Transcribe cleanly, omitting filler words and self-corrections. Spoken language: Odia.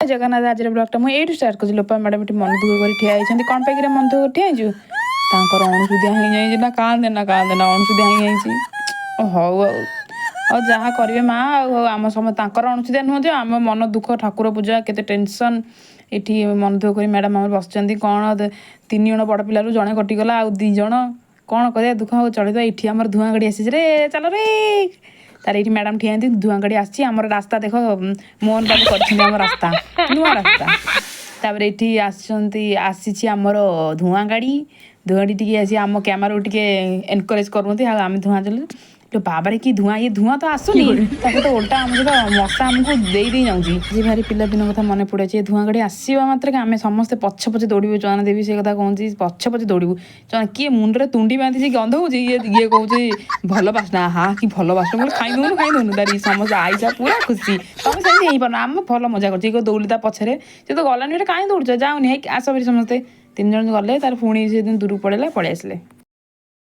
जगन्नाथ आज ब्लगटा मुझे ये स्टार्ट कर लोपा मैडम ये मन दुख कर ठिया होती कौन पैकी मन दुख ठिया होकर अणुसुदिया हो जाए ना कांदे अणुसुदिया हो हौ ଆଉ ଯାହା କରିବେ ମା ଆଉ ଆମ ସମସ୍ତେ ତାଙ୍କର ଅଣସୁଦିଆ ନୁହନ୍ତି ଆମ ମନ ଦୁଃଖ ଠାକୁର ପୂଜା କେତେ ଟେନସନ୍ ଏଠି ମନ ଦୁଃଖ କରି ମ୍ୟାଡ଼ାମ୍ ଆମର ବସିଛନ୍ତି କ'ଣ 3 ଜଣ ବଡ଼ ପିଲାରୁ ଜଣେ କଟିଗଲା ଆଉ 2 ଜଣ କ'ଣ କରିବା ଦୁଃଖ ଆଉ ଚଳିବା ଏଠି ଆମର ଧୂଆଁ ଗାଡ଼ି ଆସିଛି ରେ ଚାଲ ରେ ତାର ଏଇଠି ମ୍ୟାଡ଼ାମ୍ ଠିଆ ହେଇନ୍ତି ଧୂଆଁ ଗାଡ଼ି ଆସିଛି ଆମର ରାସ୍ତା ଦେଖ ମୋହନ ବାବୁ କରିଛନ୍ତି ଆମ ରାସ୍ତା ନୂଆ ରାସ୍ତା ତାପରେ ଏଠି ଆସିଛି ଆମର ଧୂଆଁ ଗାଡ଼ି ଟିକେ ଆସି ଆମ କ୍ୟାମେରାକୁ ଟିକେ ଏନକରେଜ୍ କରୁଛନ୍ତି ଆଉ ଆମେ ଧୂଆଁ ଚାଲୁ ବାବାରେ କି ଧୂଆଁ ଇଏ ଧୂଆଁ ତ ଆସୁନି ତା ସହିତ ଓଲଟା ଆମ ସହିତ ମଶା ଆମକୁ ଦେଇ ଯାଉଛି ଯେ ଭାରି ପିଲାଦିନ କଥା ମନେ ପଡ଼ୁଛି ଧୂଆଁ ଗାଡ଼ି ଆସିବା ମାତ୍ରକେ ଆମେ ସମସ୍ତେ ପଛେ ଦୌଡ଼ିବୁ ଚୟନ ଦେବି ସେ କଥା କହୁଛି ପଛେ ଦୌଡ଼ିବୁ କିଏ ମୁଣ୍ଡରେ ତୁଣ୍ଡି ବାନ୍ଧିଛି ଗନ୍ଧ ହେଉଛି ଇଏ କହୁଛି ଭଲ ବାସ୍ନା କି ଭଲ ବାସ୍ନା ମୁଁ ଖାଇଦଉନୁ ତାରି ସମସ୍ତେ ଆଇସା ପୁରା ଖୁସି ତମେ ସେମିତି ହେଇପାରୁନ ଆମେ ଭଲ ମଜା କରୁଛି ଦୌଡ଼ି ତା ପଛରେ ସେ ତ ଗଲାନି କାହିଁ ଦୌଡ଼ୁଛ ଯାଉନି ଆସ ସମସ୍ତେ 3 ଜଣ ଗଲେ ତାର ପୁଣି ସେଦିନ ଦୂରକୁ ପଳେଇ ଆସିଲେ।